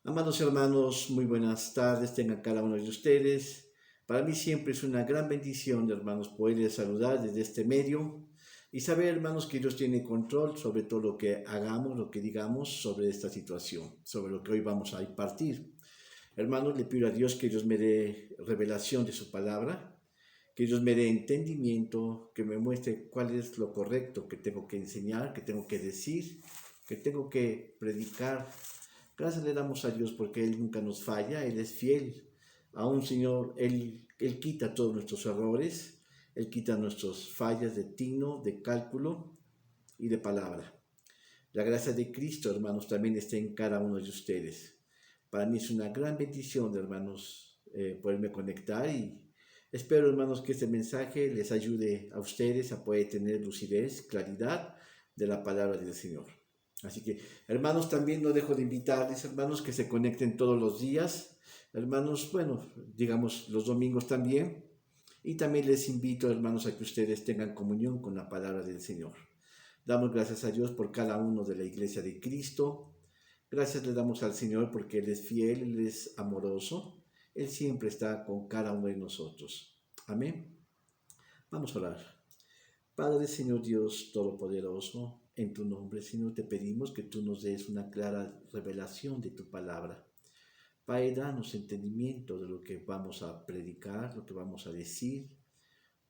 Amados hermanos, muy buenas tardes, tengan cada uno de ustedes. Para mí siempre es una gran bendición, hermanos, poderles saludar desde este medio y saber, hermanos, que Dios tiene control sobre todo lo que hagamos, lo que digamos sobre esta situación, sobre lo que hoy vamos a impartir. Hermanos, le pido a Dios que Dios me dé revelación de su palabra, que Dios me dé entendimiento, que me muestre cuál es lo correcto que tengo que enseñar, que tengo que decir, que tengo que predicar. Gracias le damos a Dios porque Él nunca nos falla, Él es fiel. Aún, Señor, Él quita todos nuestros errores, Él quita nuestras fallas de tino, de cálculo y de palabra. La gracia de Cristo, hermanos, también está en cada uno de ustedes. Para mí es una gran bendición, hermanos, poderme conectar y espero, hermanos, que este mensaje les ayude a ustedes a poder tener lucidez, claridad de la palabra del Señor. Así que, hermanos, también no dejo de invitarles, hermanos, que se conecten todos los días. Hermanos, bueno, digamos los domingos también. Y también les invito, hermanos, a que ustedes tengan comunión con la palabra del Señor. Damos gracias a Dios por cada uno de la iglesia de Cristo. Gracias le damos al Señor porque Él es fiel, Él es amoroso. Él siempre está con cada uno de nosotros. Amén. Vamos a orar. Padre, Señor Dios Todopoderoso, en tu nombre, Señor, te pedimos que tú nos des una clara revelación de tu palabra. Padre, danos entendimiento de lo que vamos a predicar, lo que vamos a decir.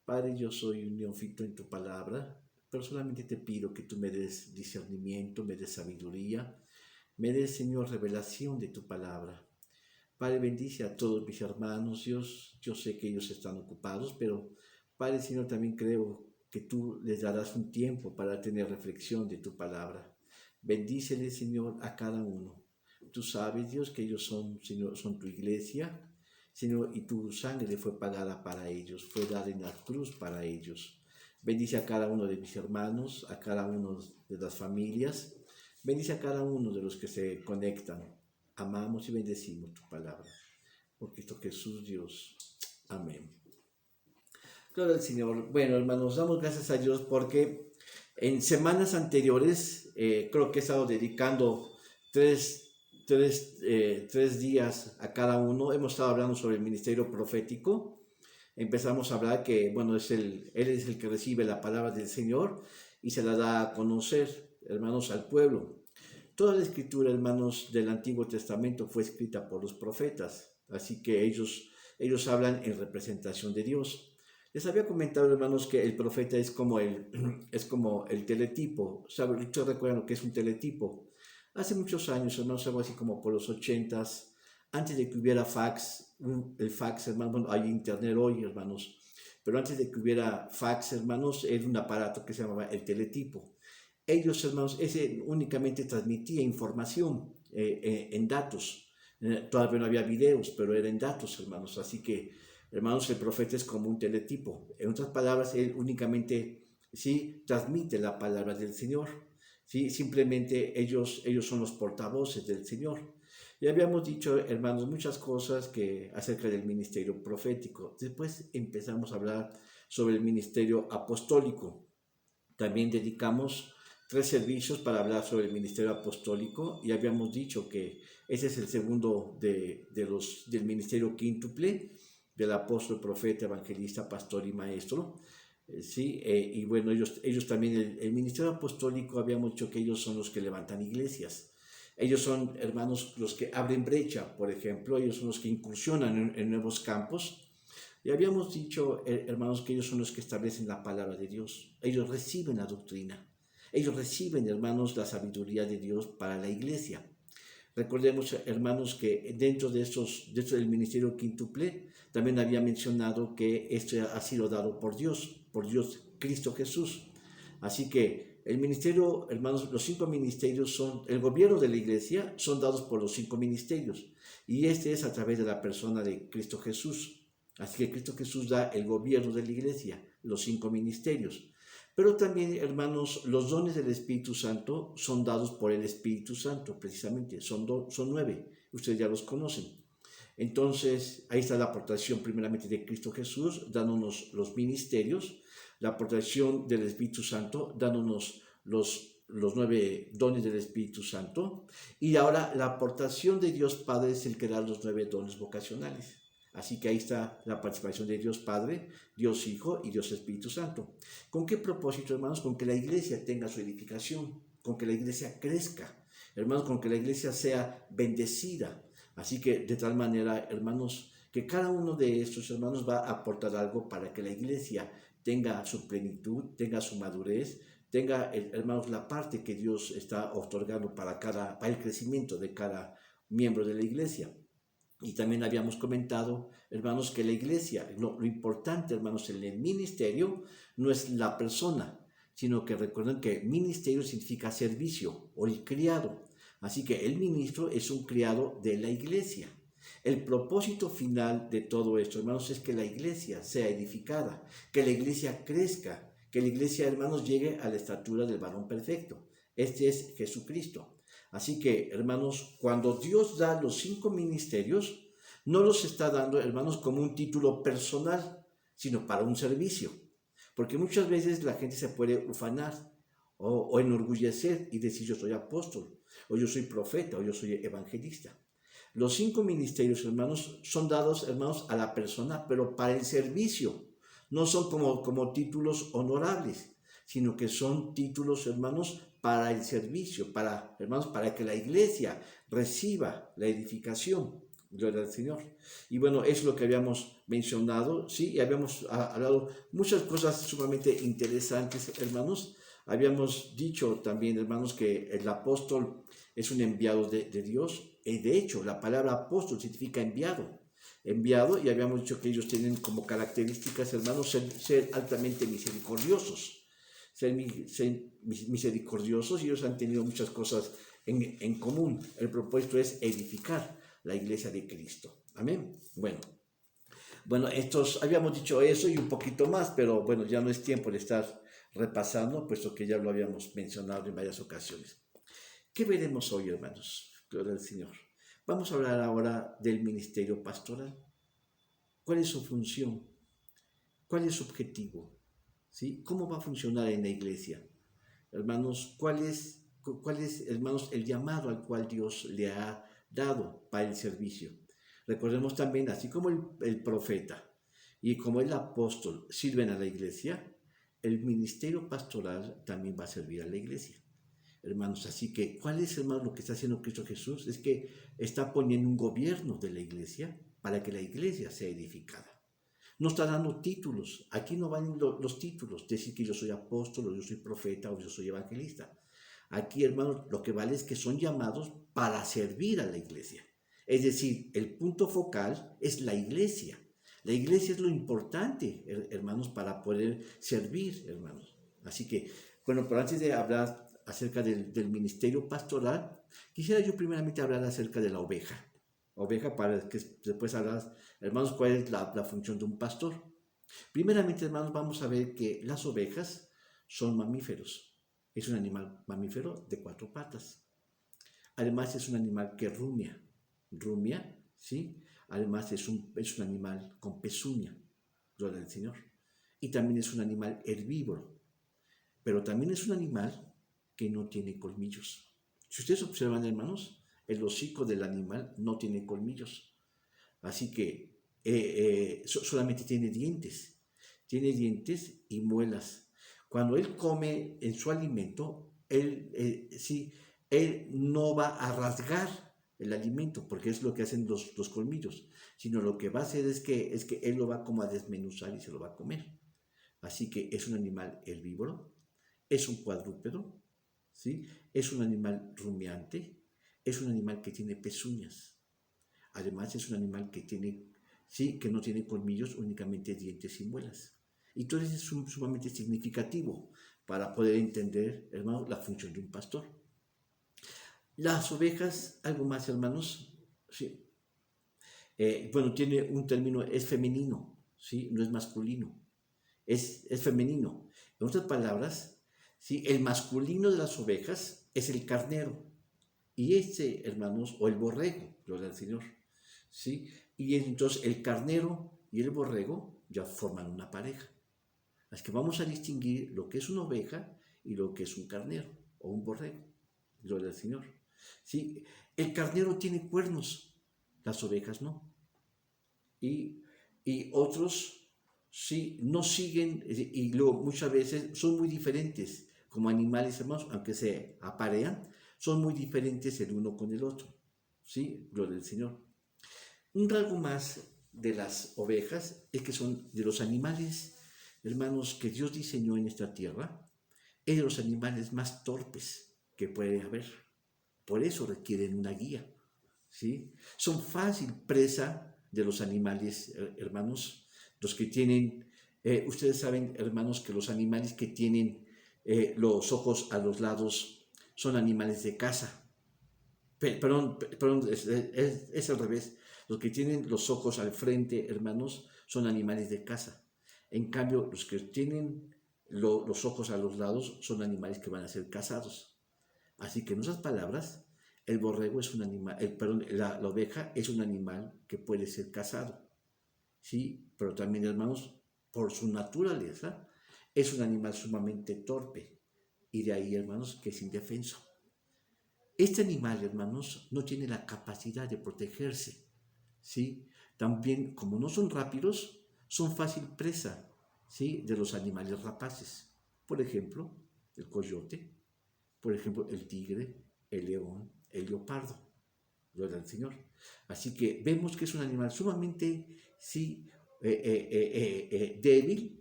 Padre, yo soy un neófito en tu palabra, pero solamente te pido que tú me des discernimiento, me des sabiduría, me des, Señor, revelación de tu palabra. Padre, bendice a todos mis hermanos, Dios. Yo sé que ellos están ocupados, pero Padre, Señor, también creo que tú les darás un tiempo para tener reflexión de tu palabra. Bendícele, Señor, a cada uno. Tú sabes, Dios, que ellos son, Señor, son tu iglesia, Señor, y tu sangre fue pagada para ellos, fue dada en la cruz para ellos. Bendice a cada uno de mis hermanos, a cada uno de las familias. Bendice a cada uno de los que se conectan. Amamos y bendecimos tu palabra. Por Cristo Jesús, Dios. Amén. Gloria al Señor. Bueno, hermanos, damos gracias a Dios porque en semanas anteriores creo que he estado dedicando tres días a cada uno. Hemos estado hablando sobre el ministerio profético. Empezamos a hablar que, bueno, Él es el que recibe la palabra del Señor y se la da a conocer, hermanos, al pueblo. Toda la escritura, hermanos, del Antiguo Testamento fue escrita por los profetas, así que ellos hablan en representación de Dios. Les había comentado, hermanos, que el profeta es como es como el teletipo. ¿Ustedes recuerdan lo que es un teletipo? Hace muchos años, hermanos, algo así como por los 80s, antes de que hubiera fax, el fax, hermanos, bueno, hay internet hoy, hermanos, pero antes de que hubiera fax, hermanos, era un aparato que se llamaba el teletipo. Ellos, hermanos, ese únicamente transmitía información en datos. Todavía no había videos, pero era en datos, hermanos. Así que, hermanos, el profeta es como un teletipo. En otras palabras, él únicamente sí transmite la palabra del Señor. ¿Sí? Simplemente ellos son los portavoces del Señor. Ya habíamos dicho, hermanos, muchas cosas acerca del ministerio profético. Después empezamos a hablar sobre el ministerio apostólico. También dedicamos 3 servicios para hablar sobre el ministerio apostólico y habíamos dicho que ese es el segundo del ministerio quíntuple, del apóstol, profeta, evangelista, pastor y maestro. Sí, y bueno, ellos también, el ministerio apostólico, habíamos dicho que ellos son los que levantan iglesias. Ellos son, hermanos, los que abren brecha, por ejemplo, ellos son los que incursionan en nuevos campos. Y habíamos dicho, hermanos, que ellos son los que establecen la palabra de Dios. Ellos reciben la doctrina. Ellos reciben, hermanos, la sabiduría de Dios para la iglesia. Recordemos, hermanos, que dentro del ministerio quíntuple, también había mencionado que esto ha sido dado por Dios Cristo Jesús. Así que el ministerio, hermanos, los 5 ministerios son, el gobierno de la iglesia son dados por los 5 ministerios. Y este es a través de la persona de Cristo Jesús. Así que Cristo Jesús da el gobierno de la iglesia, los 5 ministerios. Pero también, hermanos, los dones del Espíritu Santo son dados por el Espíritu Santo, precisamente. Son 9, ustedes ya los conocen. Entonces, ahí está la aportación primeramente de Cristo Jesús, dándonos los ministerios, la aportación del Espíritu Santo, dándonos los 9 dones del Espíritu Santo, y ahora la aportación de Dios Padre es el que da los 9 dones vocacionales. Así que ahí está la participación de Dios Padre, Dios Hijo y Dios Espíritu Santo. ¿Con qué propósito, hermanos? Con que la iglesia tenga su edificación, con que la iglesia crezca, hermanos, con que la iglesia sea bendecida. Así que de tal manera, hermanos, que cada uno de estos hermanos va a aportar algo para que la iglesia tenga su plenitud, tenga su madurez, tenga, hermanos, la parte que Dios está otorgando para el crecimiento de cada miembro de la iglesia. Y también habíamos comentado, hermanos, que la iglesia, lo importante, hermanos, en el ministerio no es la persona, sino que recuerden que ministerio significa servicio o el criado. Así que el ministro es un criado de la iglesia. El propósito final de todo esto, hermanos, es que la iglesia sea edificada, que la iglesia crezca, que la iglesia, hermanos, llegue a la estatura del varón perfecto. Este es Jesucristo. Así que, hermanos, cuando Dios da los 5 ministerios, no los está dando, hermanos, como un título personal, sino para un servicio. Porque muchas veces la gente se puede ufanar o enorgullecer y decir yo soy apóstol, o yo soy profeta, o yo soy evangelista. Los 5 ministerios, hermanos, son dados, hermanos, a la persona, pero para el servicio. No son como títulos honorables, sino que son títulos, hermanos, para el servicio, hermanos, para que la iglesia reciba la edificación. Gloria al Señor. Y bueno, es lo que habíamos mencionado, ¿sí? Y habíamos hablado muchas cosas sumamente interesantes, hermanos. Habíamos dicho también, hermanos, que el apóstol es un enviado de Dios. Y de hecho, la palabra apóstol significa enviado. Enviado, y habíamos dicho que ellos tienen como características, hermanos, ser altamente misericordiosos. Ser misericordiosos, y ellos han tenido muchas cosas en común. El propósito es edificar la iglesia de Cristo. Amén. Bueno, habíamos dicho eso y un poquito más, pero bueno, ya no es tiempo de estar repasando, puesto que ya lo habíamos mencionado en varias ocasiones. ¿Qué veremos hoy, hermanos? Gloria al Señor. Vamos a hablar ahora del ministerio pastoral. ¿Cuál es su función? ¿Cuál es su objetivo? ¿Sí? ¿Cómo va a funcionar en la iglesia? Hermanos, ¿cuál es, hermanos, el llamado al cual Dios le ha dado para el servicio? Recordemos también, así como el profeta y como el apóstol sirven a la iglesia, el ministerio pastoral también va a servir a la iglesia. Hermanos, así que, ¿cuál es, hermanos, lo que está haciendo Cristo Jesús? Es que está poniendo un gobierno de la iglesia para que la iglesia sea edificada. No está dando títulos. Aquí no van los títulos, decir que yo soy apóstol, o yo soy profeta, o yo soy evangelista. Aquí, hermanos, lo que vale es que son llamados para servir a la iglesia. Es decir, el punto focal es la iglesia. La iglesia es lo importante, hermanos, para poder servir, hermanos. Así que, bueno, pero antes de hablar acerca del ministerio pastoral, quisiera yo primeramente hablar acerca de la oveja. Oveja, para que después hablar, hermanos, cuál es la función de un pastor. Primeramente, hermanos, vamos a ver que las ovejas son mamíferos. Es un animal mamífero de 4 patas. Además, es un animal que rumia. Rumia, ¿sí? Además, es un animal con pezuña. Gloria al Señor. Y también es un animal herbívoro. Pero también es un animal que no tiene colmillos. Si ustedes observan, hermanos, el hocico del animal no tiene colmillos. Así que solamente tiene dientes. Tiene dientes y muelas. Cuando él come en su alimento, él no va a rasgar el alimento, porque es lo que hacen los colmillos, sino lo que va a hacer es que él lo va como a desmenuzar y se lo va a comer. Así que es un animal herbívoro, es un cuadrúpedo, ¿sí? Es un animal rumiante, es un animal que tiene pezuñas. Además es un animal que no tiene colmillos, únicamente dientes y muelas. Y todo eso es sumamente significativo para poder entender, hermanos, la función de un pastor. Las ovejas, algo más, hermanos, sí. Tiene un término, es femenino, ¿sí? No es masculino, es femenino. En otras palabras, ¿sí? El masculino de las ovejas es el carnero, y hermanos, o el borrego, gloria al Señor, ¿sí? Y entonces el carnero y el borrego ya forman una pareja. Así que vamos a distinguir lo que es una oveja y lo que es un carnero. o un borrego. Gloria al Señor. ¿Sí? El carnero tiene cuernos, las ovejas no. Y, y otros sí no siguen, y luego muchas veces son muy diferentes como animales, hermanos, aunque se aparean, son muy diferentes el uno con el otro. ¿Sí? Gloria al Señor. Un rasgo más de las ovejas es que son de los animales, hermanos, que Dios diseñó en esta tierra, es de los animales más torpes que puede haber. Por eso requieren una guía. ¿Sí? Son fácil presa de los animales, hermanos, los que tienen, ustedes saben, hermanos, que los animales que tienen los ojos a los lados son animales de caza. Perdón, es al revés. Los que tienen los ojos al frente, hermanos, son animales de caza. En cambio, los que tienen los ojos a los lados son animales que van a ser cazados. Así que en otras palabras, el borrego es un animal, la oveja es un animal que puede ser cazado. ¿Sí? Pero también, hermanos, por su naturaleza, es un animal sumamente torpe. Y de ahí, hermanos, que es indefenso. Este animal, hermanos, no tiene la capacidad de protegerse, ¿sí? También, como no son rápidos, son fácil presa, ¿sí? De los animales rapaces. Por ejemplo, el coyote, por ejemplo, el tigre, el león, el leopardo. Gloria al Señor. Así que vemos que es un animal sumamente, sí, débil.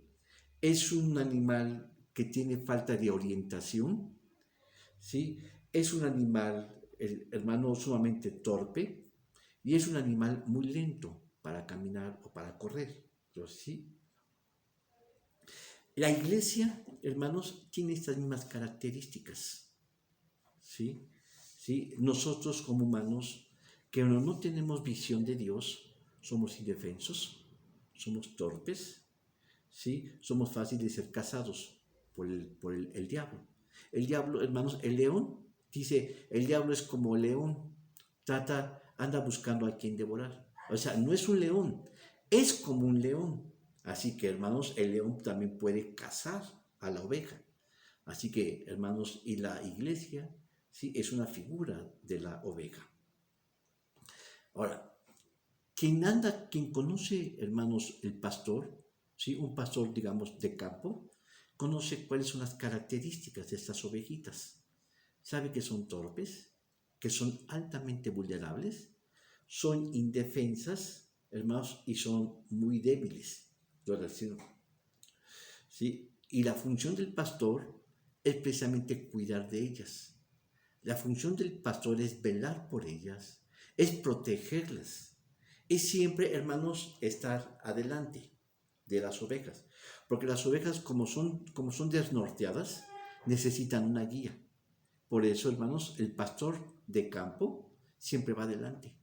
Es un animal que tiene falta de orientación, ¿sí? Es un animal, el hermano, sumamente torpe y es un animal muy lento para caminar o para correr. ¿Sí? La iglesia, hermanos, tiene estas mismas características. ¿Sí? ¿Sí? Nosotros como humanos, que no tenemos visión de Dios, somos indefensos, somos torpes, ¿sí? Somos fáciles de ser cazados por el diablo. El diablo, hermanos, el león, dice, el diablo es como león, anda buscando a quien devorar. O sea, no es un león, es como un león. Así que, hermanos, el león también puede cazar a la oveja. Así que, hermanos, y la iglesia, sí, es una figura de la oveja. Ahora, quien conoce, hermanos, el pastor, ¿sí? Un pastor, digamos, de campo, conoce cuáles son las características de estas ovejitas. Sabe que son torpes, que son altamente vulnerables, son indefensas, hermanos, y son muy débiles. ¿Sí? Y la función del pastor es precisamente cuidar de ellas. La función del pastor es velar por ellas, es protegerlas. Es siempre, hermanos, estar adelante de las ovejas. Porque las ovejas, como son desnorteadas, necesitan una guía. Por eso, hermanos, el pastor de campo siempre va adelante.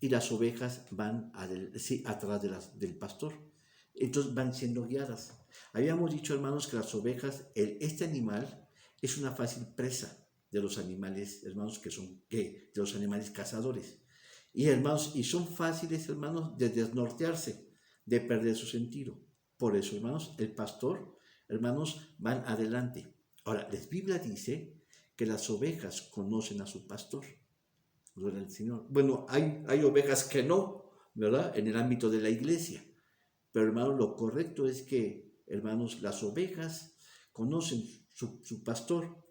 Y las ovejas van atrás del pastor. Entonces van siendo guiadas. Habíamos dicho, hermanos, que las ovejas, este animal, es una fácil presa de los animales, hermanos, de los animales cazadores. Y, hermanos, y son fáciles, hermanos, de desnortearse, de perder su sentido. Por eso, hermanos, el pastor, hermanos, van adelante. Ahora, la Biblia dice que las ovejas conocen a su pastor. Gloria al Señor. Bueno, hay ovejas que no, ¿verdad? En el ámbito de la iglesia. Pero, hermanos, lo correcto es que, hermanos, las ovejas conocen su pastor.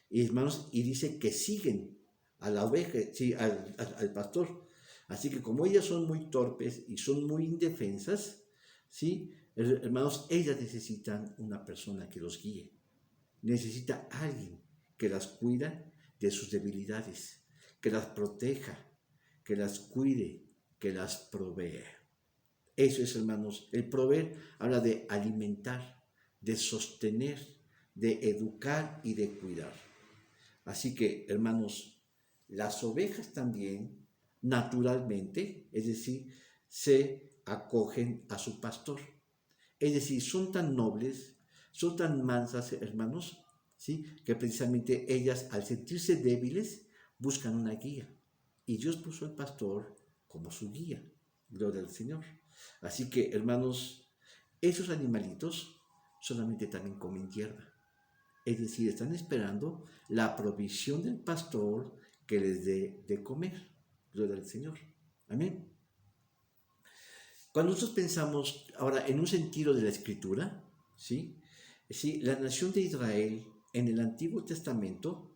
Y, hermanos, y dice que siguen a la oveja, sí, al pastor. Así que como ellas son muy torpes y son muy indefensas, ¿sí? Hermanos, ellas necesitan una persona que los guíe. Necesita alguien que las cuida de sus debilidades, que las proteja, que las cuide, que las provea. Eso es, hermanos, el proveer habla de alimentar, de sostener, de educar y de cuidar. Así que, hermanos, las ovejas también, naturalmente, es decir, se acogen a su pastor. Es decir, son tan nobles, son tan mansas, hermanos, ¿sí? Que precisamente ellas, al sentirse débiles, buscan una guía. Y Dios puso al pastor como su guía. Gloria al Señor. Así que, hermanos, esos animalitos solamente también comen hierba. Es decir, están esperando la provisión del pastor que les dé de comer. Gloria al Señor. Amén. Cuando nosotros pensamos ahora en un sentido de la escritura, ¿sí? ¿Sí? La nación de Israel en el Antiguo Testamento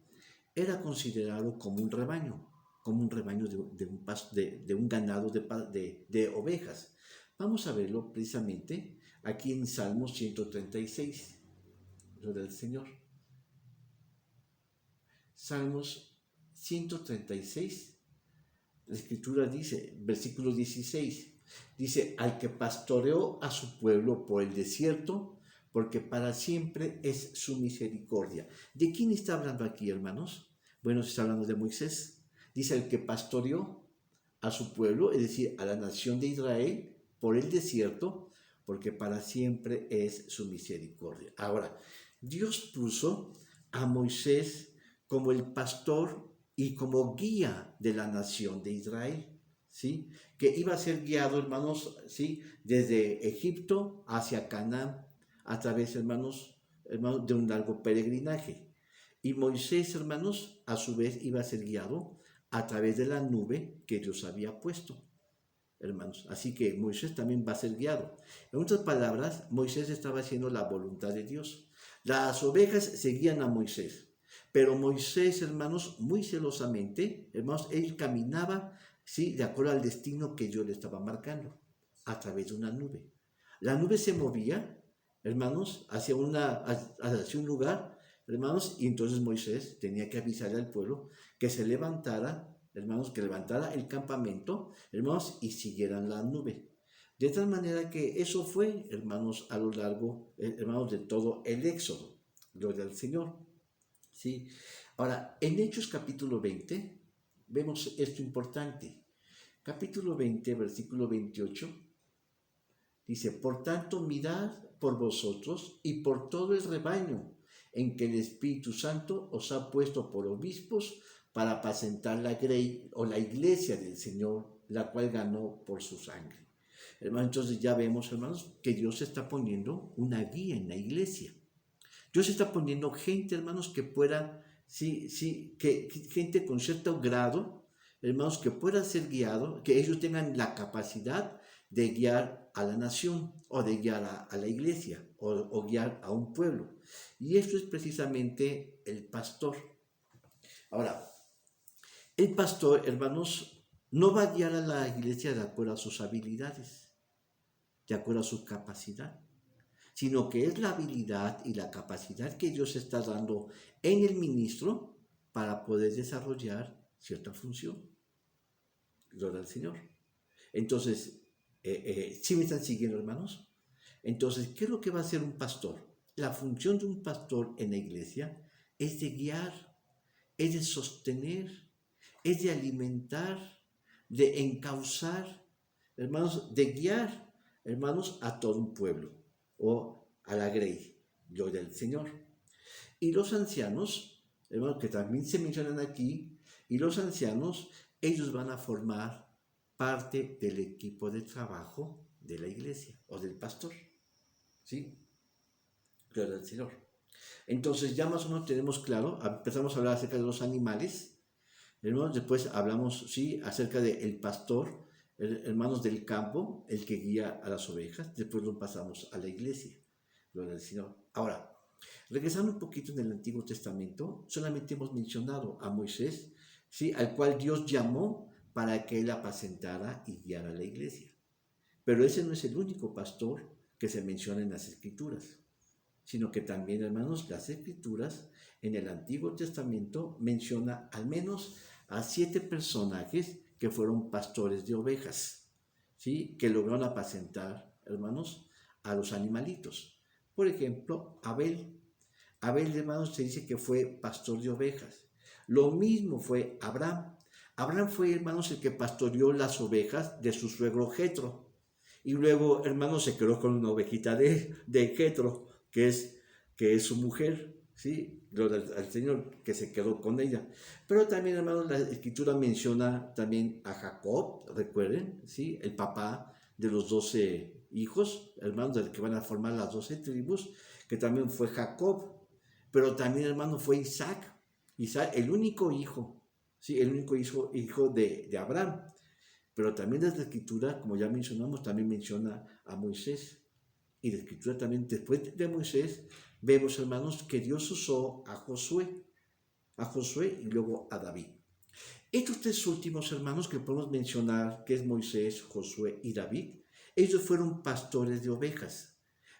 era considerado como un rebaño de un ganado de ovejas. Vamos a verlo precisamente aquí en Salmos 136, lo del Señor. Salmos 136, la escritura dice, versículo 16, dice, al que pastoreó a su pueblo por el desierto, porque para siempre es su misericordia. ¿De quién está hablando aquí, hermanos? Bueno, se está hablando de Moisés. Dice, al que pastoreó a su pueblo, es decir, a la nación de Israel, por el desierto, porque para siempre es su misericordia. Ahora, Dios puso a Moisés como el pastor y como guía de la nación de Israel, ¿sí? Que iba a ser guiado, hermanos, ¿sí? Desde Egipto hacia Canaán, a través, hermanos, de un largo peregrinaje. Y Moisés, hermanos, a su vez iba a ser guiado a través de la nube que Dios había puesto, hermanos. Así que Moisés también va a ser guiado. En otras palabras, Moisés estaba haciendo la voluntad de Dios. Las ovejas seguían a Moisés, pero Moisés, hermanos, muy celosamente, hermanos, él caminaba, sí, de acuerdo al destino que Dios le estaba marcando, a través de una nube. La nube se movía, hermanos, hacia un lugar, hermanos, y entonces Moisés tenía que avisarle al pueblo que se levantara, hermanos, que levantara el campamento, hermanos, y siguieran la nube. De tal manera que eso fue, hermanos, a lo largo, hermanos, de todo el Éxodo. Gloria al Señor. ¿Sí? Ahora, en Hechos capítulo 20, vemos esto importante. Capítulo 20, versículo 28, dice, por tanto, mirad por vosotros y por todo el rebaño en que el Espíritu Santo os ha puesto por obispos para apacentar la iglesia del Señor, la cual ganó por su sangre. Hermanos, entonces ya vemos, hermanos, que Dios está poniendo una guía en la iglesia. Dios está poniendo gente, hermanos, que pueda, gente con cierto grado, hermanos, que pueda ser guiado, que ellos tengan la capacidad de guiar a la nación o de guiar a la iglesia o guiar a un pueblo. Y esto es precisamente el pastor. Ahora, el pastor, hermanos, no va a guiar a la iglesia de acuerdo a sus habilidades, de acuerdo a su capacidad, sino que es la habilidad y la capacidad que Dios está dando en el ministro para poder desarrollar cierta función. Gloria al Señor. Entonces, ¿sí me están siguiendo, hermanos? Entonces, ¿qué es lo que va a hacer un pastor? La función de un pastor en la iglesia es de guiar, es de sostener, es de alimentar, de encauzar, hermanos, de guiar, hermanos, a todo un pueblo o a la grey, gloria al Señor. Y los ancianos, hermanos, que también se mencionan aquí, y los ancianos, ellos van a formar parte del equipo de trabajo de la iglesia o del pastor. ¿Sí? Gloria al Señor. Entonces ya más o menos tenemos claro, empezamos a hablar acerca de los animales, hermanos, después hablamos, sí, acerca del pastor, hermanos del campo, el que guía a las ovejas, después lo pasamos a la iglesia. Gloria al Señor. Ahora, regresando un poquito en el Antiguo Testamento, solamente hemos mencionado a Moisés, ¿sí? Al cual Dios llamó para que él apacentara y guiara a la iglesia. Pero ese no es el único pastor que se menciona en las Escrituras, sino que también, hermanos, las Escrituras en el Antiguo Testamento menciona al menos a 7 personajes que fueron pastores de ovejas, ¿sí? Que lograron apacentar, hermanos, a los animalitos. Por ejemplo, Abel. Abel, hermanos, se dice que fue pastor de ovejas. Lo mismo fue Abraham. Abraham fue, hermanos, el que pastoreó las ovejas de su suegro Jetro. Y luego, hermanos, se quedó con una ovejita de Jetro, que es su mujer, ¿sí? Gloria al Señor, que se quedó con ella. Pero también, hermanos, la Escritura menciona también a Jacob, recuerden, ¿sí? El papá de los 12 hijos, hermanos, del que van a formar las 12 tribus, que también fue Jacob. pero también, hermano, fue Isaac. Isaac, el único hijo, ¿sí? El único hijo de Abraham. Pero también desde la Escritura, como ya mencionamos, también menciona a Moisés. Y la Escritura también, después de Moisés, vemos, hermanos, que Dios usó a Josué y luego a David. Estos tres últimos hermanos que podemos mencionar, que es Moisés, Josué y David, ellos fueron pastores de ovejas.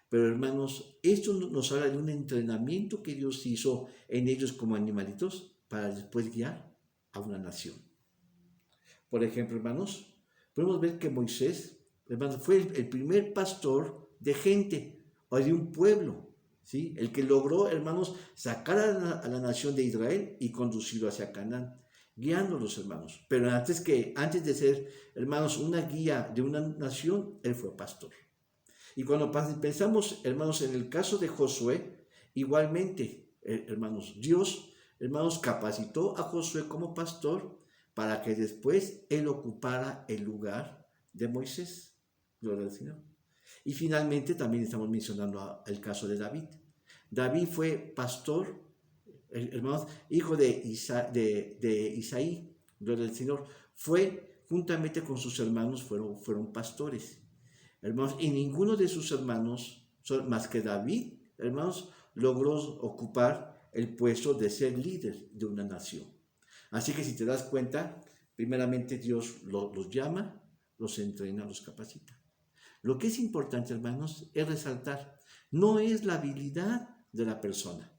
Pero hermanos, esto nos habla de un entrenamiento que Dios hizo en ellos como animalitos para después guiar a una nación. Por ejemplo, hermanos, podemos ver que Moisés, hermanos, fue el primer pastor de gente o de un pueblo, ¿sí? El que logró, hermanos, sacar a la nación de Israel y conducirlo hacia Canaán, guiándolos, hermanos. Pero antes de ser, hermanos, una guía de una nación, él fue pastor. Y cuando pensamos, hermanos, en el caso de Josué, igualmente, hermanos, Dios, hermanos, capacitó a Josué como pastor para que después él ocupara el lugar de Moisés. Gloria al Señor. Y finalmente también estamos mencionando el caso de David. David fue pastor, hermanos, hijo de Isaí, gloria al Señor. Fue, juntamente con sus hermanos, fueron pastores. Hermanos, y ninguno de sus hermanos, más que David, hermanos, logró ocupar el puesto de ser líder de una nación. Así que si te das cuenta, primeramente Dios los llama, los entrena, los capacita. Lo que es importante, hermanos, es resaltar, no es la habilidad de la persona,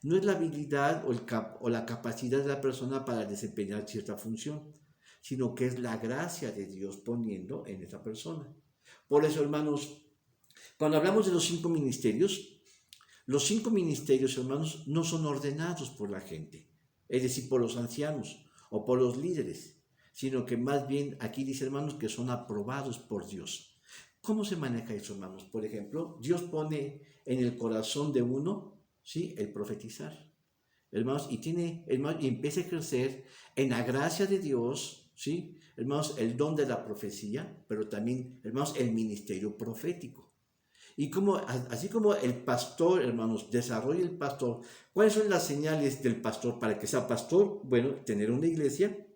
no es la habilidad o la capacidad de la persona para desempeñar cierta función, sino que es la gracia de Dios poniendo en esa persona. Por eso, hermanos, cuando hablamos de los 5 ministerios, hermanos, no son ordenados por la gente, es decir, por los ancianos o por los líderes, sino que más bien aquí dice, hermanos, que son aprobados por Dios. ¿Cómo se maneja eso, hermanos? Por ejemplo, Dios pone en el corazón de uno, ¿sí?, el profetizar, hermanos, y empieza a ejercer en la gracia de Dios, ¿sí?, hermanos, el don de la profecía, pero también, hermanos, el ministerio profético. Y así como el pastor, hermanos, desarrolla el pastor, ¿cuáles son las señales del pastor para que sea pastor? Bueno, tener una iglesia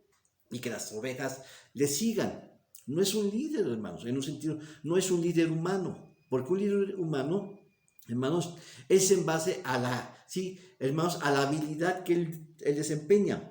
y que las ovejas le sigan. No es un líder, hermanos, en un sentido, no es un líder humano, porque un líder humano, hermanos, es en base a la habilidad que él desempeña.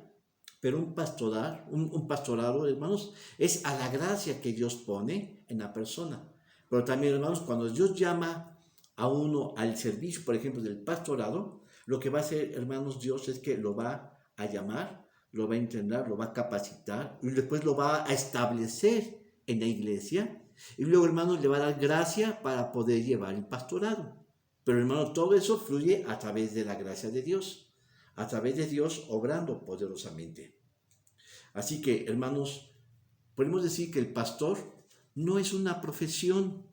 Pero un pastorado, hermanos, es a la gracia que Dios pone en la persona. Pero también, hermanos, cuando Dios llama a uno al servicio, por ejemplo, del pastorado, lo que va a hacer, hermanos, Dios es que lo va a llamar, lo va a entrenar, lo va a capacitar y después lo va a establecer en la iglesia. Y luego, hermanos, le va a dar gracia para poder llevar el pastorado. Pero, hermanos, todo eso fluye a través de la gracia de Dios. A través de Dios obrando poderosamente. Así que, hermanos, podemos decir que el pastor no es una profesión,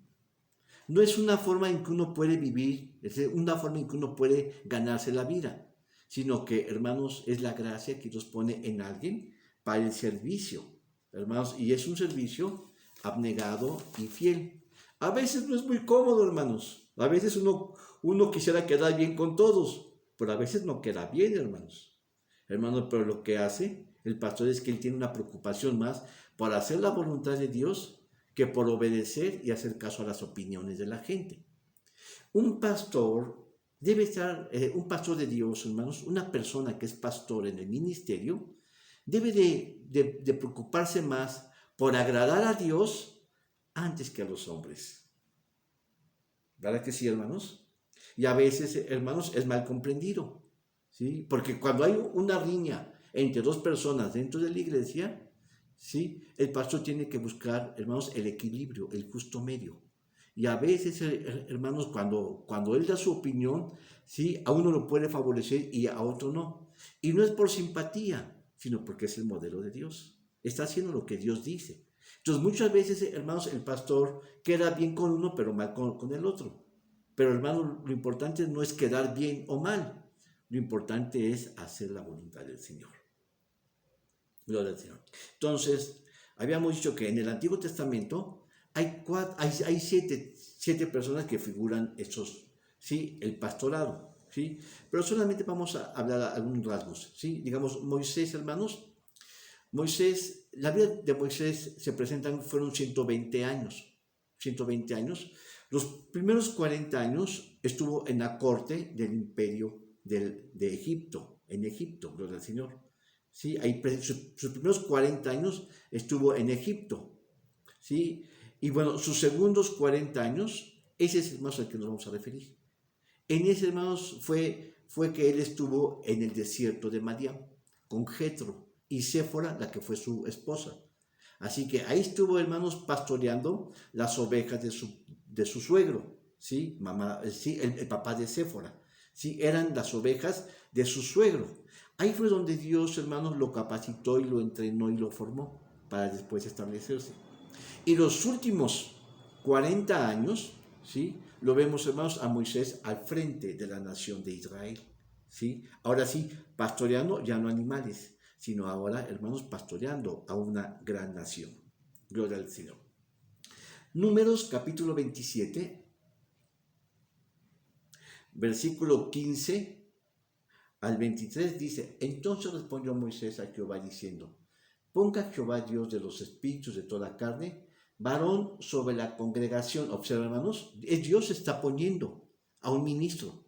no es una forma en que uno puede vivir, es una forma en que uno puede ganarse la vida, sino que, hermanos, es la gracia que Dios pone en alguien para el servicio, hermanos, y es un servicio abnegado y fiel. A veces no es muy cómodo, hermanos, a veces uno quisiera quedar bien con todos, pero a veces no queda bien, hermanos. Hermanos, pero lo que hace el pastor es que él tiene una preocupación más por hacer la voluntad de Dios que por obedecer y hacer caso a las opiniones de la gente. Un pastor debe estar, un pastor de Dios, hermanos, una persona que es pastor en el ministerio, debe de preocuparse más por agradar a Dios antes que a los hombres. ¿Verdad que sí, hermanos? Y a veces, hermanos, es mal comprendido, ¿sí? Porque cuando hay una riña entre dos personas dentro de la iglesia, ¿sí?, el pastor tiene que buscar, hermanos, el equilibrio, el justo medio. Y a veces, hermanos, cuando él da su opinión, ¿sí?, a uno lo puede favorecer y a otro no. Y no es por simpatía, sino porque es el modelo de Dios. Está haciendo lo que Dios dice. Entonces, muchas veces, hermanos, el pastor queda bien con uno, pero mal con el otro. Pero, hermanos, lo importante no es quedar bien o mal. Lo importante es hacer la voluntad del Señor. Gloria al Señor. Entonces, habíamos dicho que en el Antiguo Testamento hay siete personas que figuran estos, ¿sí?, el pastorado. ¿sí? Pero solamente vamos a hablar algunos rasgos, ¿sí? Digamos, Moisés, hermanos, la vida de Moisés se presentan, fueron 120 años, 120 años. Los primeros 40 años estuvo en la corte del imperio de Egipto, en Egipto, gloria al Señor. ¿Sí? Ahí, sus primeros 40 años estuvo en Egipto, ¿sí? Y bueno, sus segundos 40 años, ese es el más al que nos vamos a referir. En ese, hermanos, fue que él estuvo en el desierto de Madián, con Jetro y Séfora, la que fue su esposa. Así que ahí estuvo, hermanos, pastoreando las ovejas de su suegro, ¿sí? Mamá, sí, el papá de Séfora, ¿sí? Eran las ovejas de su suegro. Ahí fue donde Dios, hermanos, lo capacitó y lo entrenó y lo formó para después establecerse. Y los últimos 40 años, ¿sí? Lo vemos, hermanos, a Moisés al frente de la nación de Israel, ¿sí? Ahora sí, pastoreando ya no animales, sino ahora, hermanos, pastoreando a una gran nación. Gloria al Señor. Números capítulo 27, versículo 15 al 23 dice: Entonces respondió Moisés a Jehová diciendo: Ponga Jehová Dios de los espíritus de toda carne, varón sobre la congregación. Observa, hermanos, Dios está poniendo a un ministro.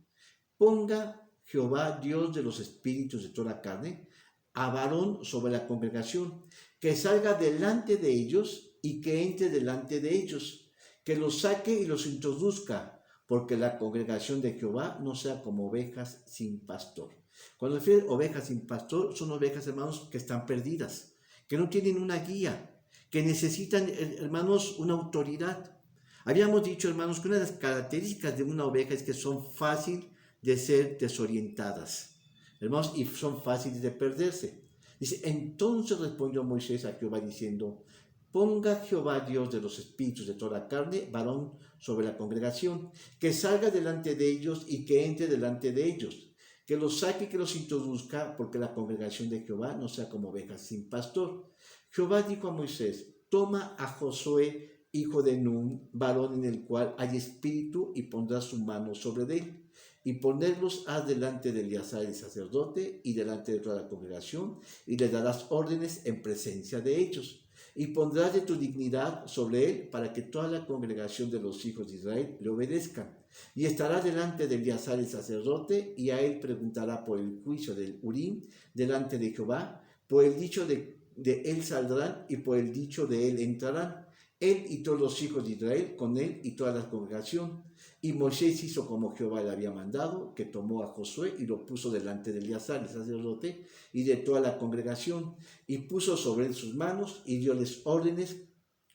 Ponga Jehová Dios de los espíritus de toda carne a varón sobre la congregación, que salga delante de ellos y que entre delante de ellos, que los saque y los introduzca, porque la congregación de Jehová no sea como ovejas sin pastor. Cuando refiere ovejas sin pastor, son ovejas, hermanos, que están perdidas, que no tienen una guía, que necesitan, hermanos, una autoridad. Habíamos dicho, hermanos, que una de las características de una oveja es que son fáciles de ser desorientadas, hermanos, y son fáciles de perderse. Dice: Entonces respondió Moisés a Jehová diciendo: Ponga Jehová Dios de los espíritus de toda carne, varón sobre la congregación, que salga delante de ellos y que entre delante de ellos, que los saque y que los introduzca, porque la congregación de Jehová no sea como ovejas sin pastor. Jehová dijo a Moisés: Toma a Josué, hijo de Nun, varón en el cual hay espíritu, y pondrás su mano sobre él, y ponerlos haz delante de Eleazar el sacerdote y delante de toda la congregación, y le darás órdenes en presencia de ellos, y pondrás de tu dignidad sobre él, para que toda la congregación de los hijos de Israel le obedezcan. Y estará delante de Eleazar el sacerdote, y a él preguntará por el juicio del Urim delante de Jehová, por el dicho de él saldrán y por el dicho de él entrarán, él y todos los hijos de Israel con él y toda la congregación. Y Moisés hizo como Jehová le había mandado, que tomó a Josué y lo puso delante de Eleazar el sacerdote y de toda la congregación, y puso sobre él sus manos y dioles órdenes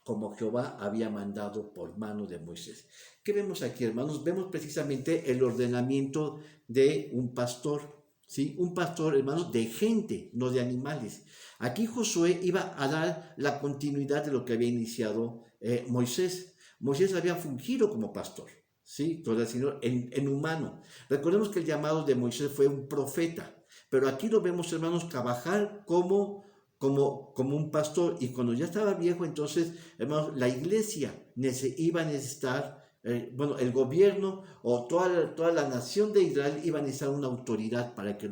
como Jehová había mandado por mano de Moisés. ¿Qué vemos aquí, hermanos? Vemos precisamente el ordenamiento de un pastor, ¿sí? Un pastor, hermanos, de gente, no de animales. Aquí Josué iba a dar la continuidad de lo que había iniciado Moisés. Moisés había fungido como pastor, ¿sí? Todo el Señor en humano. Recordemos que el llamado de Moisés fue un profeta, pero aquí lo vemos, hermanos, trabajar como un pastor. Y cuando ya estaba viejo, entonces, hermanos, la iglesia iba a necesitar, el gobierno o toda la nación de Israel iba a necesitar una autoridad para que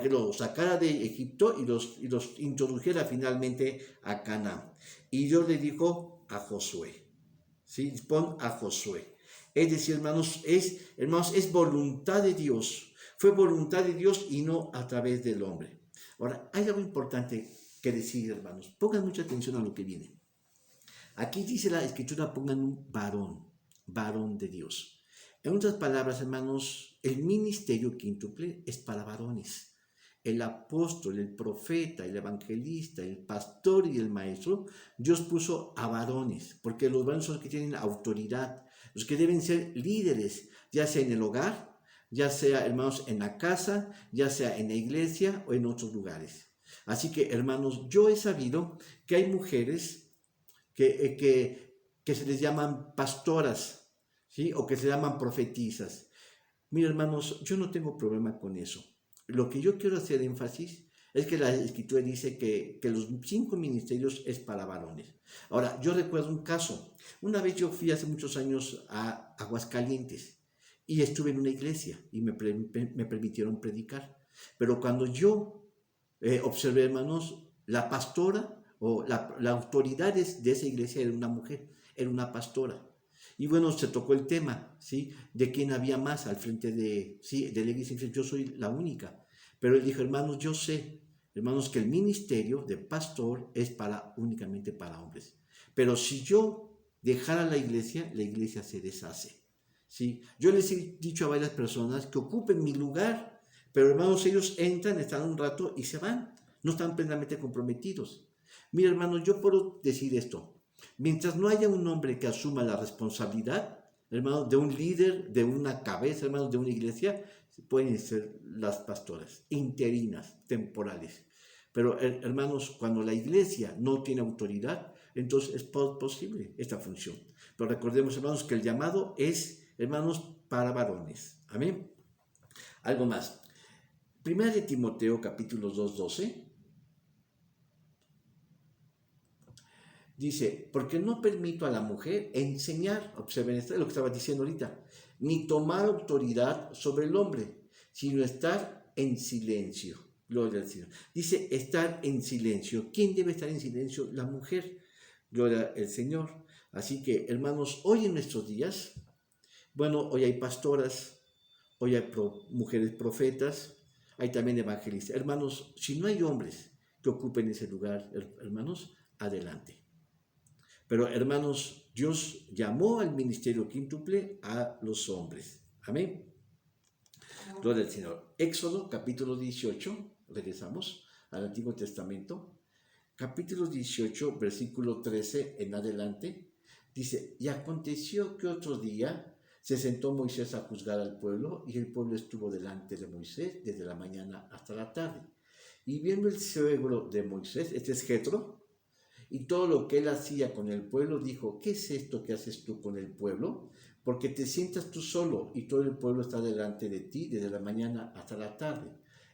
lo sacara de Egipto y los introdujera finalmente a Canaán. Y Dios le dijo a Josué, ¿sí? Pon a Josué. Es decir, hermanos, es voluntad de Dios. Fue voluntad de Dios y no a través del hombre. Ahora, hay algo importante que decir, hermanos. Pongan mucha atención a lo que viene. Aquí dice la Escritura: pongan un varón de Dios. En otras palabras, hermanos, el ministerio quíntuple es para varones. El apóstol, el profeta, el evangelista, el pastor y el maestro, Dios puso a varones, porque los varones son los que tienen autoridad, los que deben ser líderes, ya sea en el hogar, ya sea, hermanos, en la casa, ya sea en la iglesia o en otros lugares. Así que, hermanos, yo he sabido que hay mujeres que se les llaman pastoras, ¿sí? O que se llaman profetisas. Mira, hermanos, yo no tengo problema con eso. Lo que yo quiero hacer énfasis es que la Escritura dice que los 5 ministerios es para varones. Ahora, yo recuerdo un caso. Una vez yo fui hace muchos años a Aguascalientes y estuve en una iglesia y me permitieron predicar. Pero cuando yo observé, hermanos, la pastora o la autoridad de esa iglesia era una mujer, era una pastora. Y bueno, se tocó el tema, ¿sí? De quién había más al frente ¿sí? De la iglesia. Yo soy la única. Pero él dijo, hermanos, yo sé, hermanos, que el ministerio de pastor es únicamente para hombres. Pero si yo dejara la iglesia se deshace. ¿Sí? Yo les he dicho a varias personas que ocupen mi lugar, pero hermanos, ellos entran, están un rato y se van. No están plenamente comprometidos. Mira, hermanos, yo puedo decir esto. Mientras no haya un hombre que asuma la responsabilidad, hermanos, de un líder, de una cabeza, hermanos, de una iglesia, pueden ser las pastoras, interinas, temporales. Pero, hermanos, cuando la iglesia no tiene autoridad, entonces es posible esta función. Pero recordemos, hermanos, que el llamado es, hermanos, para varones. Amén. Algo más. Primera de Timoteo, capítulo 2:12. Dice, porque no permito a la mujer enseñar, observen esto es lo que estaba diciendo ahorita, ni tomar autoridad sobre el hombre, sino estar en silencio. Gloria al Señor. Dice estar en silencio. ¿Quién debe estar en silencio? La mujer. Gloria al Señor. Así que, hermanos, hoy en nuestros días, bueno, hoy hay pastoras, hoy hay mujeres profetas, hay también evangelistas. Hermanos, si no hay hombres que ocupen ese lugar, hermanos, adelante. Pero hermanos, Dios llamó al ministerio quíntuple a los hombres. Amén. Gloria al Señor. Éxodo, capítulo 18, regresamos al Antiguo Testamento. Capítulo 18, versículo 13 en adelante, dice, y aconteció que otro día se sentó Moisés a juzgar al pueblo, y el pueblo estuvo delante de Moisés desde la mañana hasta la tarde. Y viendo el suegro de Moisés, este es Jetro, y todo lo que él hacía con el pueblo, dijo, ¿qué es esto que haces tú con el pueblo? Porque te sientas tú solo y todo el pueblo está delante de ti desde la mañana hasta la tarde.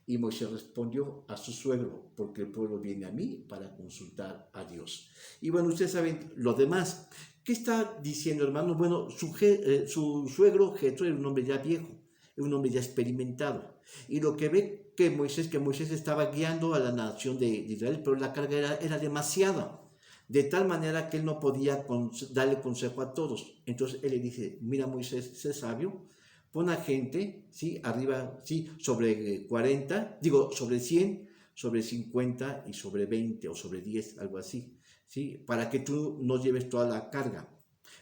Y Moisés respondió a su suegro, porque el pueblo viene a mí para consultar a Dios. Y bueno, ustedes saben lo demás. ¿Qué está diciendo, hermano? Bueno, su suegro Jetro era un hombre ya viejo, era un hombre ya experimentado. Y lo que ve que Moisés estaba guiando a la nación de Israel, pero la carga era demasiada. De tal manera que él no podía darle consejo a todos. Entonces él le dice, mira Moisés, sé sabio, pon a gente, ¿sí? Arriba, ¿sí? Sobre 40, sobre 100, sobre 50 y sobre 20 o sobre 10, algo así, ¿sí? Para que tú no lleves toda la carga.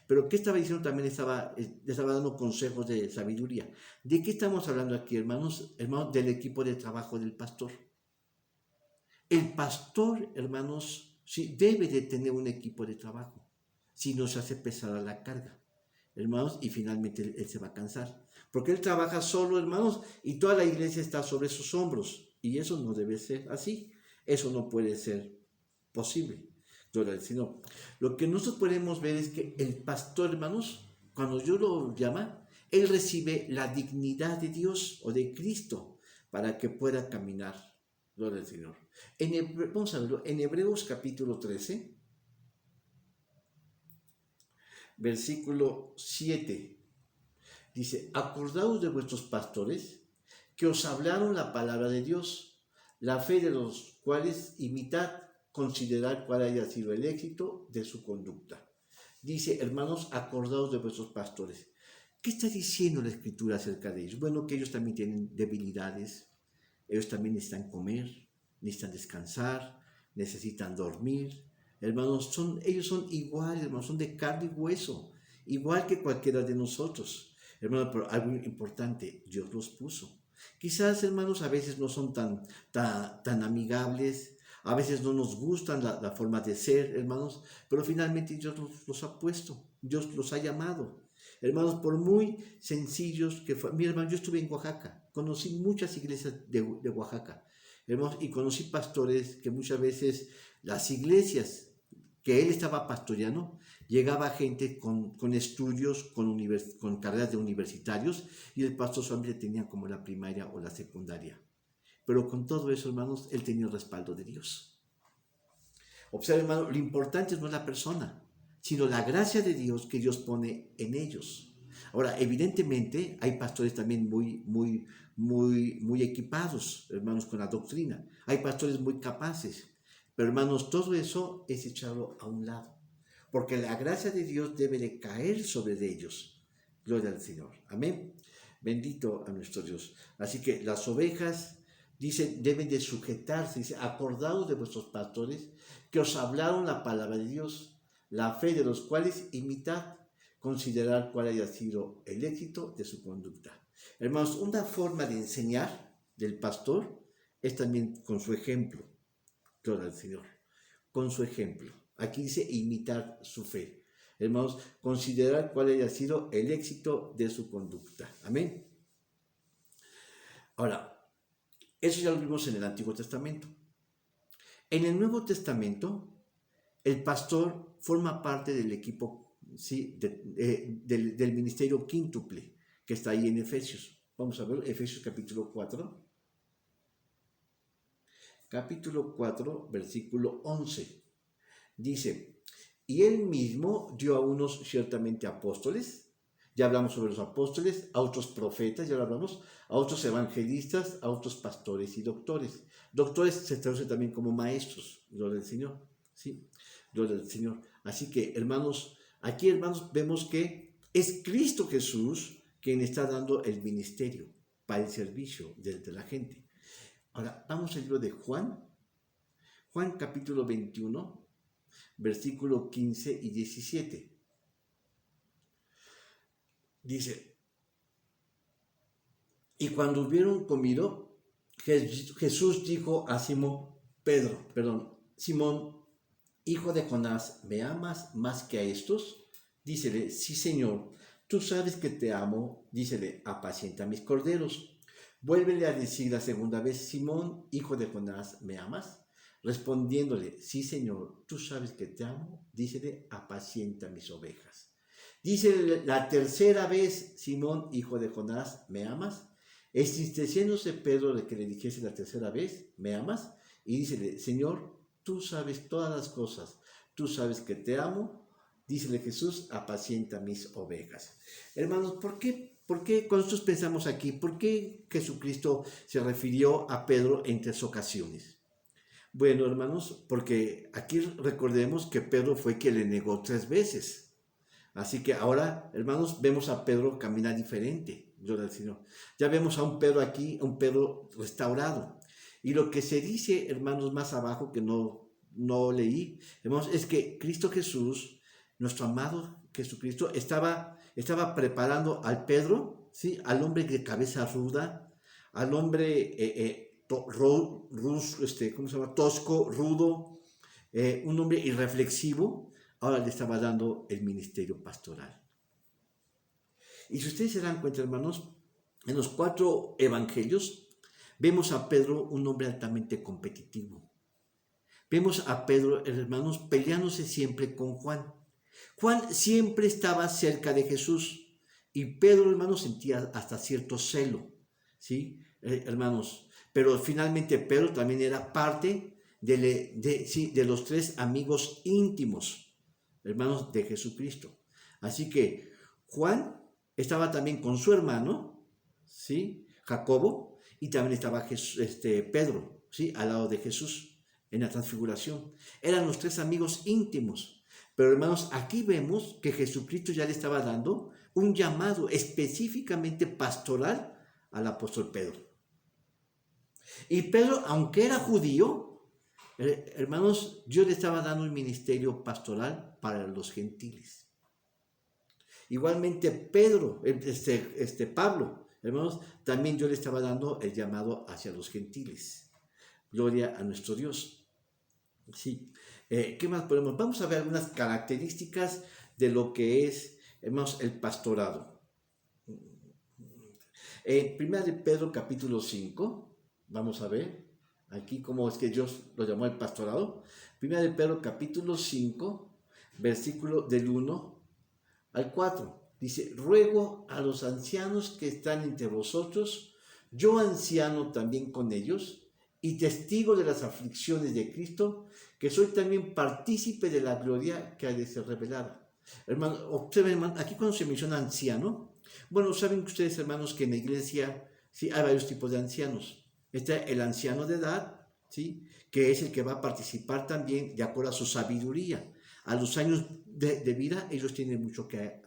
Pero ¿qué estaba diciendo? También estaba dando consejos de sabiduría. ¿De qué estamos hablando aquí, hermanos? Hermanos, del equipo de trabajo del pastor. El pastor, hermanos, sí, debe de tener un equipo de trabajo, si no se hace pesada la carga, hermanos, y finalmente él se va a cansar, porque él trabaja solo, hermanos, y toda la iglesia está sobre sus hombros, y eso no debe ser así, eso no puede ser posible, sino lo que nosotros podemos ver es que el pastor, hermanos, cuando Dios lo llama, él recibe la dignidad de Dios o de Cristo para que pueda caminar. Gloria al Señor. Vamos a verlo en Hebreos capítulo 13, versículo 7. Dice, acordaos de vuestros pastores que os hablaron la palabra de Dios, la fe de los cuales imitad, considerad cuál haya sido el éxito de su conducta. Dice, hermanos, acordaos de vuestros pastores. ¿Qué está diciendo la Escritura acerca de ellos? Bueno, que ellos también tienen debilidades. Ellos también necesitan comer, necesitan descansar, necesitan dormir. Hermanos, ellos son iguales, hermanos, son de carne y hueso, igual que cualquiera de nosotros. Hermanos, pero algo importante, Dios los puso. Quizás, hermanos, a veces no son tan amigables, a veces no nos gustan la forma de ser, hermanos, pero finalmente Dios los ha puesto, Dios los ha llamado. Hermanos, por muy sencillos que fueran. Mi hermano, yo estuve en Oaxaca, conocí muchas iglesias de Oaxaca, hermanos, y conocí pastores que muchas veces las iglesias que él estaba pastoreando, llegaba gente con estudios, con carreras de universitarios, y el pastor solamente tenía como la primaria o la secundaria. Pero con todo eso, hermanos, él tenía el respaldo de Dios. Observen, hermano, lo importante no es la persona, sino la gracia de Dios que Dios pone en ellos. Ahora, evidentemente, hay pastores también muy equipados, hermanos, con la doctrina. Hay pastores muy capaces. Pero, hermanos, todo eso es echarlo a un lado. Porque la gracia de Dios debe de caer sobre ellos. Gloria al Señor. Amén. Bendito a nuestro Dios. Así que las ovejas, dice, deben de sujetarse. Dice, acordaos de vuestros pastores que os hablaron la palabra de Dios, la fe de los cuales imitad, considerar cuál haya sido el éxito de su conducta. Hermanos, una forma de enseñar del pastor es también con su ejemplo. Gloria al Señor. Con su ejemplo. Aquí dice imitar su fe. Hermanos, considerar cuál haya sido el éxito de su conducta. Amén. Ahora, eso ya lo vimos en el Antiguo Testamento. En el Nuevo Testamento, el pastor forma parte del equipo, ¿sí? del ministerio quíntuple que está ahí en Efesios. Vamos a ver Efesios capítulo 4. Capítulo 4, versículo 11. Dice, y él mismo dio a unos ciertamente apóstoles, ya hablamos sobre los apóstoles, a otros profetas, ya lo hablamos, a otros evangelistas, a otros pastores y doctores. Doctores se traduce también como maestros, gloria al Señor, ¿sí? Gloria al Señor. Así que, hermanos, aquí, hermanos, vemos que es Cristo Jesús quien está dando el ministerio para el servicio de la gente. Ahora, vamos al libro de Juan. Juan capítulo 21, versículo 15 y 17. Dice, y cuando hubieron comido, Jesús dijo a Simón, hijo de Jonás, ¿me amas más que a estos? Dícele, sí, Señor, tú sabes que te amo. Dícele, apacienta mis corderos. Vuélvele a decir la segunda vez, Simón, hijo de Jonás, ¿me amas? Respondiéndole, sí, Señor, tú sabes que te amo. Dícele, apacienta mis ovejas. Dícele la tercera vez, Simón, hijo de Jonás, ¿me amas? Entristeciéndose Pedro de que le dijese la tercera vez, ¿me amas? Y dícele, Señor, tú sabes todas las cosas, tú sabes que te amo. Dícele Jesús, apacienta mis ovejas. Hermanos, ¿por qué cuando nosotros pensamos aquí, por qué Jesucristo se refirió a Pedro en 3 ocasiones? Bueno, hermanos, porque aquí recordemos que Pedro fue quien le negó 3 veces. Así que ahora, hermanos, vemos a Pedro caminar diferente. Gloria al Señor. Ya vemos a un Pedro aquí, a un Pedro restaurado. Y lo que se dice, hermanos, más abajo, que no leí, hermanos, es que Cristo Jesús, nuestro amado Jesucristo, estaba preparando al Pedro, ¿sí? Al hombre de cabeza ruda, al hombre tosco, rudo, un hombre irreflexivo. Ahora le estaba dando el ministerio pastoral. Y si ustedes se dan cuenta, hermanos, en los 4 evangelios vemos a Pedro un hombre altamente competitivo. Vemos a Pedro, hermanos, peleándose siempre con Juan. Juan siempre estaba cerca de Jesús y Pedro, hermanos, sentía hasta cierto celo, ¿sí? Hermanos, pero finalmente Pedro también era parte de los 3 amigos íntimos, hermanos, de Jesucristo. Así que Juan estaba también con su hermano, ¿sí? Jacobo, y también estaba Pedro, ¿sí? Al lado de Jesús en la transfiguración. Eran los 3 amigos íntimos. Pero, hermanos, aquí vemos que Jesucristo ya le estaba dando un llamado específicamente pastoral al apóstol Pedro. Y Pedro, aunque era judío, hermanos, Dios le estaba dando un ministerio pastoral para los gentiles. Igualmente Pablo, hermanos, también Dios le estaba dando el llamado hacia los gentiles. Gloria a nuestro Dios. Sí. ¿Qué más podemos? Vamos a ver algunas características de lo que es, hermanos, el pastorado. Primera de Pedro capítulo 5, vamos a ver aquí cómo es que Dios lo llamó el pastorado. Primera de Pedro capítulo 5, versículo del 1 al 4. Dice, ruego a los ancianos que están entre vosotros, yo anciano también con ellos, y testigo de las aflicciones de Cristo, que soy también partícipe de la gloria que ha de ser revelada. Hermano, observen, hermano, aquí cuando se menciona anciano, Bueno, saben ustedes, hermanos, que en la iglesia sí hay varios tipos de ancianos. Está el anciano de edad, ¿sí? Que es el que va a participar también de acuerdo a su sabiduría. A los años de vida ellos tienen mucho que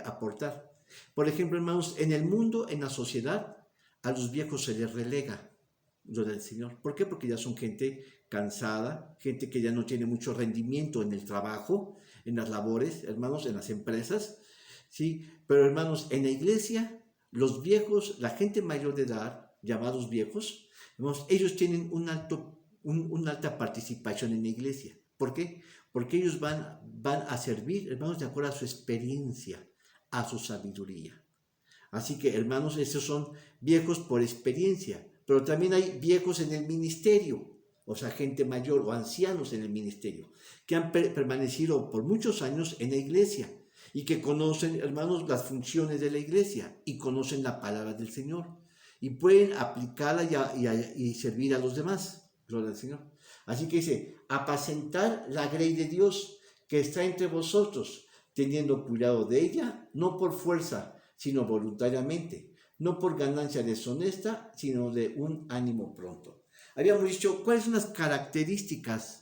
aportar. Por ejemplo, hermanos, en el mundo, en la sociedad, a los viejos se les relega lo del Señor. ¿Por qué? Porque ya son gente cansada, gente que ya no tiene mucho rendimiento en el trabajo, en las labores, hermanos, en las empresas, ¿sí? Pero hermanos, en la iglesia, los viejos, la gente mayor de edad, llamados viejos, hermanos, ellos tienen una alta participación en la iglesia. ¿Por qué? Porque ellos van a servir, hermanos, de acuerdo a su experiencia, a su sabiduría. Así que, hermanos, esos son viejos por experiencia, pero también hay viejos en el ministerio, o sea, gente mayor o ancianos en el ministerio, que han permanecido por muchos años en la iglesia y que conocen, hermanos, las funciones de la iglesia y conocen la palabra del Señor y pueden aplicarla y servir a los demás. Gloria al Señor. Así que dice, apacentar la grey de Dios que está entre vosotros, teniendo cuidado de ella, no por fuerza, sino voluntariamente, no por ganancia deshonesta, sino de un ánimo pronto. Habíamos dicho cuáles son las características